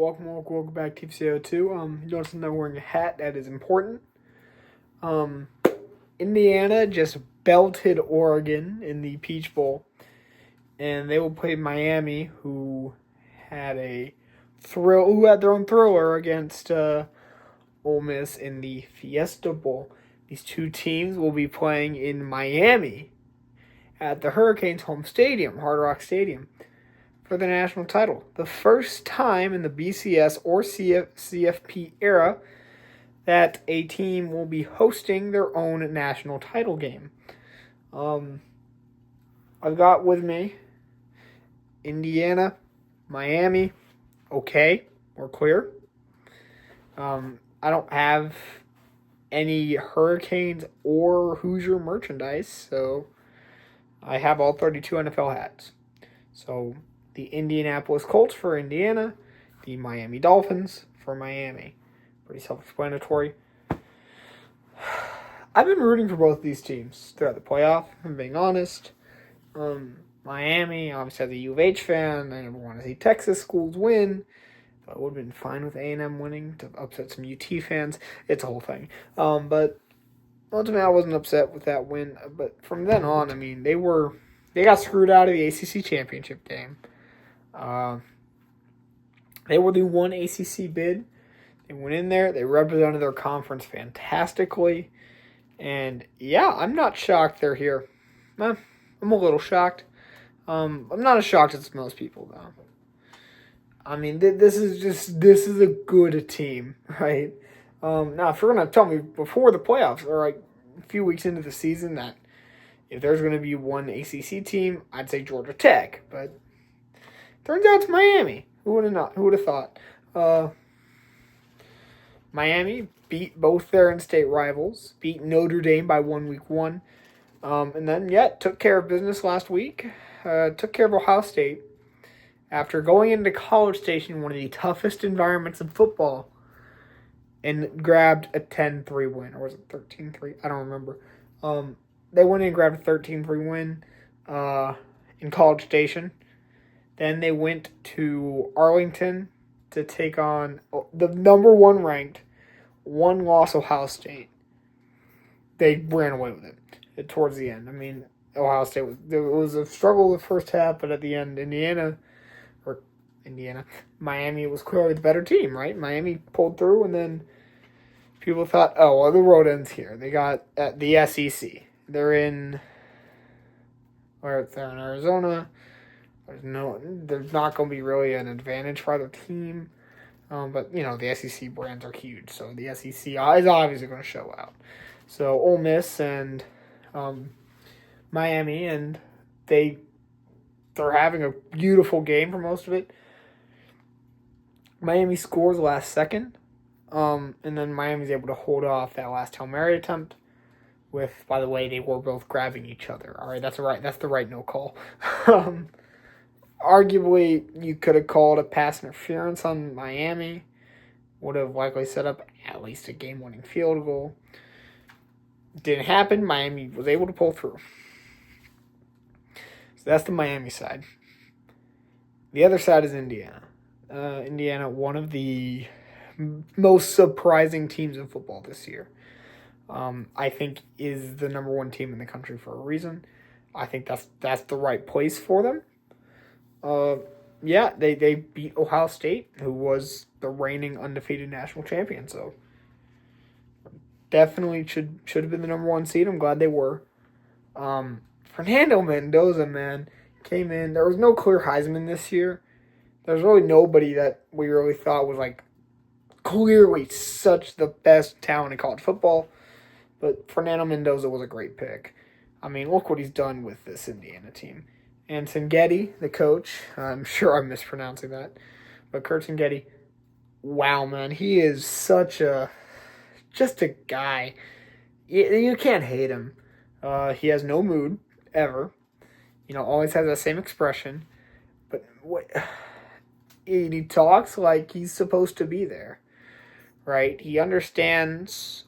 Welcome back to TFCO2. You notice I'm not wearing a hat. That is important. Um, Indiana just belted Oregon in the Peach Bowl, and they will play Miami, who had their own thriller against Ole Miss in the Fiesta Bowl. These two teams will be playing in Miami at the Hurricanes' home stadium, Hard Rock Stadium, for the national title. The first time in the BCS or CFP era that a team will be hosting their own national title game. I've got with me Indiana, Miami. Okay, we're clear. I don't have any Hurricanes or Hoosier merchandise, so I have all 32 NFL hats. So the Indianapolis Colts for Indiana, the Miami Dolphins for Miami. Pretty self-explanatory. I've been rooting for both these teams throughout the playoff, if I'm being honest. Miami, obviously as a U of H fan, I never want to see Texas schools win. I would have been fine with A&M winning to upset some UT fans. It's a whole thing. But ultimately I wasn't upset with that win. But from then on, I mean, they got screwed out of the ACC championship game. They were the one ACC bid. They went in there. They represented their conference fantastically. And, yeah, I'm not shocked they're here. I'm a little shocked. I'm not as shocked as most people, though. I mean, this is a good team, right? Now, if you're going to tell me before the playoffs, or like a few weeks into the season, that if there's going to be one ACC team, I'd say Georgia Tech. But turns out it's Miami. Who would have thought? Miami beat both their in-state rivals, beat Notre Dame by week one, and then, took care of business last week. Took care of Ohio State after going into College Station, one of the toughest environments in football, and grabbed a 10-3 win. Or was it 13-3? I don't remember. They went in and grabbed a 13-3 win in College Station. Then they went to Arlington to take on the number one ranked, one-loss Ohio State. They ran away with it towards the end. I mean, Ohio State was a struggle the first half, but at the end, Miami was clearly the better team, right? Miami pulled through, and then people thought, oh, well, the road ends here. They got at the SEC. They're in Arizona. There's not going to be really an advantage for either team. But, the SEC brands are huge, so the SEC is obviously going to show out. So, Ole Miss and Miami, and they're having a beautiful game for most of it. Miami scores last second, and then Miami's able to hold off that last Hail Mary attempt with, by the way, they were both grabbing each other. All right, that's the right no call. Arguably, you could have called a pass interference on Miami. Would have likely set up at least a game-winning field goal. Didn't happen. Miami was able to pull through. So that's the Miami side. The other side is Indiana. Indiana, one of the most surprising teams in football this year. I think is the number one team in the country for a reason. I think that's the right place for them. They beat Ohio State, who was the reigning undefeated national champion. So definitely should have been the number one seed. I'm glad they were. Fernando Mendoza, man, came in. There was no clear Heisman this year. There's really nobody that we really thought was like clearly such the best talent in college football. But Fernando Mendoza was a great pick. I mean, look what he's done with this Indiana team. And Singetti, the coach, I'm sure I'm mispronouncing that, but Kurt Singetti, wow, man, he is just a guy. You can't hate him. He has no mood, ever. Always has that same expression. But he talks like he's supposed to be there, right? He understands,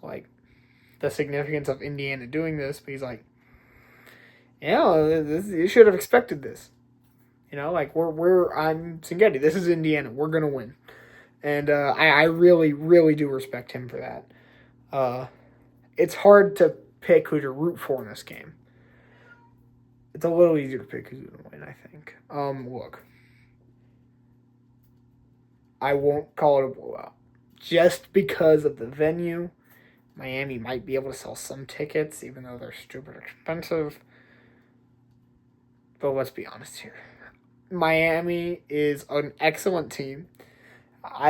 the significance of Indiana doing this, but he's like, you should have expected this. I'm Singetti. This is Indiana. We're going to win. And I really, really do respect him for that. It's hard to pick who to root for in this game. It's a little easier to pick who's going to win, I think. Look. I won't call it a blowout. Just because of the venue, Miami might be able to sell some tickets, even though they're stupid expensive. But let's be honest here. Miami is an excellent team.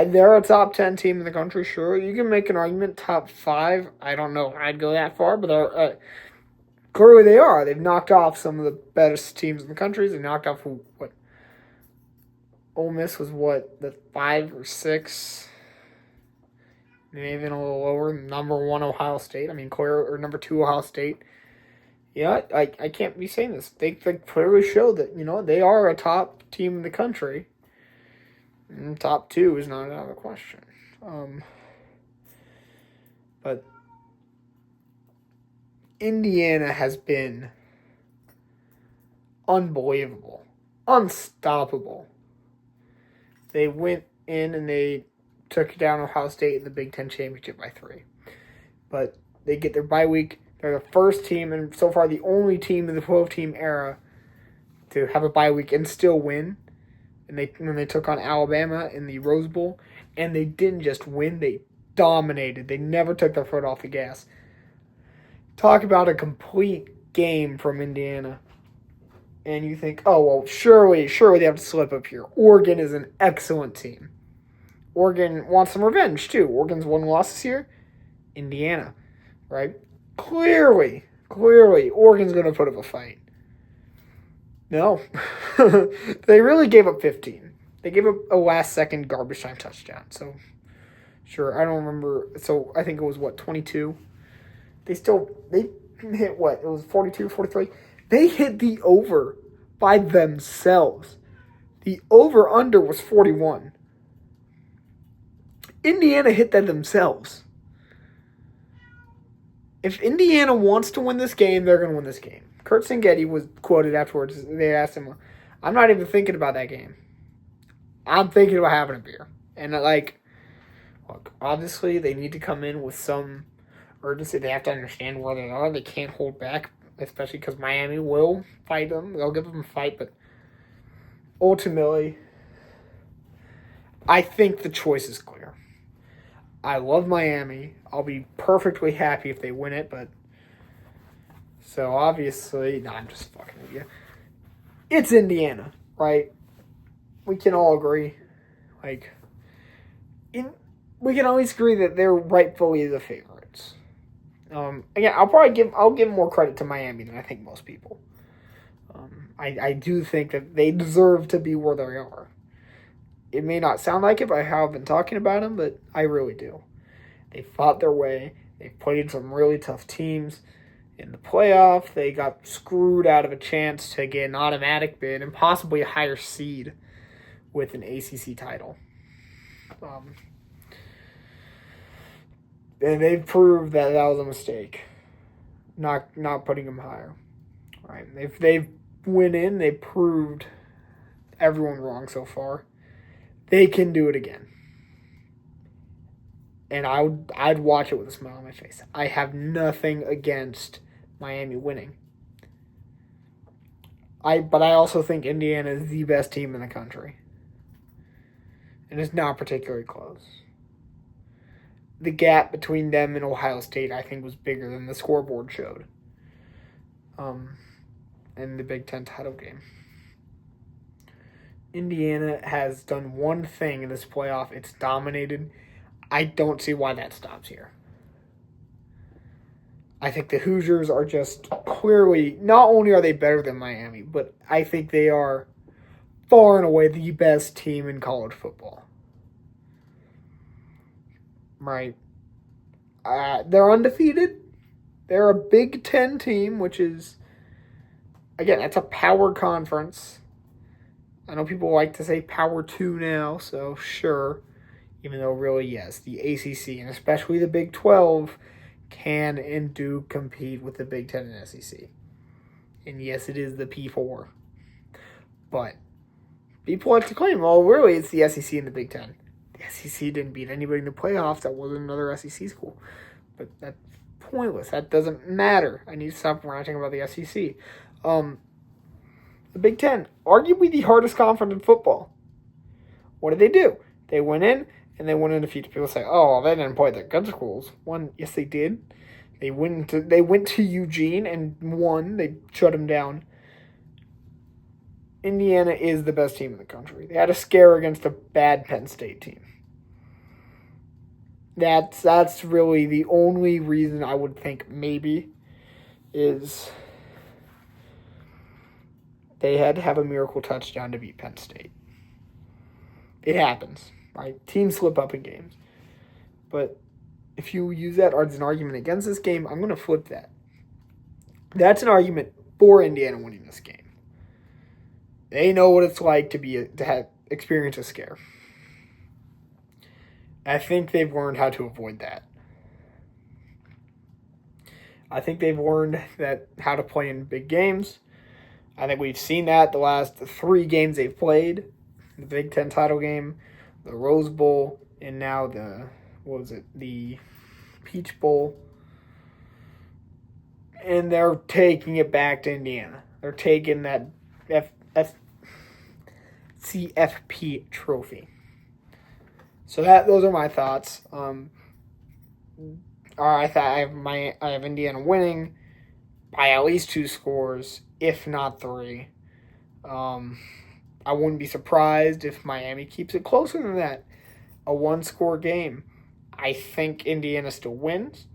They're a top 10 team in the country, sure. You can make an argument top 5. I don't know if I'd go that far, but clearly they are. They've knocked off some of the best teams in the country. They knocked off what? Ole Miss was the 5 or 6, maybe even a little lower. Number 1 Ohio State. I mean, or number 2 Ohio State. Yeah, I can't be saying this. They clearly show that they are a top team in the country. And top 2 is not out of the question. But Indiana has been unbelievable, unstoppable. They went in and they took down Ohio State in the Big Ten Championship by 3. But they get their bye week. They're the first team, and so far the only team in the 12-team era to have a bye week and still win. And when they took on Alabama in the Rose Bowl, and they didn't just win, they dominated. They never took their foot off the gas. Talk about a complete game from Indiana. And you think, oh, well, surely they have to slip up here. Oregon is an excellent team. Oregon wants some revenge, too. Oregon's one loss this year. Indiana, right? Clearly, Oregon's going to put up a fight. No. They really gave up 15. They gave up a last-second garbage time touchdown. So, sure, I don't remember. So, I think it was, 22? They hit what? It was 42, 43? They hit the over by themselves. The over-under was 41. Indiana hit that themselves. If Indiana wants to win this game, they're going to win this game. Kurt Sangetti was quoted afterwards. They asked him, I'm not even thinking about that game. I'm thinking about having a beer. And, look, obviously they need to come in with some urgency. They have to understand where they are. They can't hold back, especially because Miami will fight them. They'll give them a fight, but ultimately, I think the choice is clear. I love Miami. I'll be perfectly happy if they win it, but so obviously, I'm just fucking with you. It's Indiana, right? We can all agree. We can always agree that they're rightfully the favorites. Again, I'll give more credit to Miami than I think most people. I do think that they deserve to be where they are. It may not sound like it by how I've been talking about them, but I really do. They fought their way. They played some really tough teams. In the playoff, they got screwed out of a chance to get an automatic bid and possibly a higher seed with an ACC title. And they proved that was a mistake, not putting them higher. Right? They went in. They proved everyone wrong so far. They can do it again. And I'd watch it with a smile on my face. I have nothing against Miami winning. But I also think Indiana is the best team in the country. And it's not particularly close. The gap between them and Ohio State, I think, was bigger than the scoreboard showed. In the Big Ten title game. Indiana has done one thing in this playoff. It's dominated. I don't see why that stops here. I think the Hoosiers are just clearly, not only are they better than Miami, but I think they are far and away the best team in college football. Right. They're undefeated. They're a Big Ten team, which is, again, that's a power conference. I know people like to say Power 2 now, so sure. Even though really, yes, the ACC and especially the Big 12 can and do compete with the Big 10 and SEC. And yes, it is the P4. But people like to claim, well, really, it's the SEC and the Big 10. SEC didn't beat anybody in the playoffs that wasn't another SEC school. But that's pointless. That doesn't matter. I need to stop ranting about the SEC. The Big Ten, arguably the hardest conference in football. What did they do? They went in and they went undefeated. People say, "Oh, they didn't play the good schools." One, yes, they did. They went to Eugene and won. They shut them down. Indiana is the best team in the country. They had a scare against a bad Penn State team. That's really the only reason I would think maybe is they had to have a miracle touchdown to beat Penn State. It happens, right? Teams slip up in games. But if you use that as an argument against this game, I'm going to flip that. That's an argument for Indiana winning this game. They know what it's like to have experience a scare. I think they've learned how to avoid that. I think they've learned how to play in big games. I think we've seen that the last 3 games they've played. The Big Ten title game, the Rose Bowl, and now the Peach Bowl. And they're taking it back to Indiana. They're taking that CFP trophy. So those are my thoughts. I have Indiana winning by at least 2 scores, if not 3. I wouldn't be surprised if Miami keeps it closer than that. A 1-score game. I think Indiana still wins.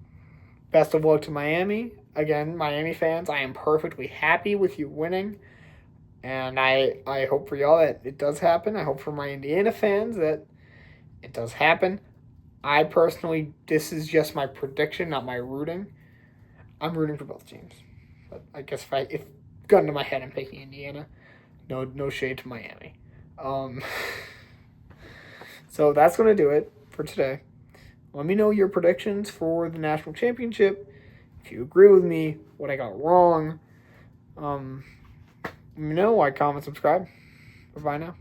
Best of luck to Miami. Again, Miami fans, I am perfectly happy with you winning. And I hope for y'all that it does happen. I hope for my Indiana fans that it does happen. I personally, this is just my prediction, not my rooting. I'm rooting for both teams. But I guess if gun to my head, I'm picking Indiana. No shade to Miami. So that's going to do it for today. Let me know your predictions for the national championship. If you agree with me, what I got wrong. Let me know, like, comment, subscribe. Bye-bye now.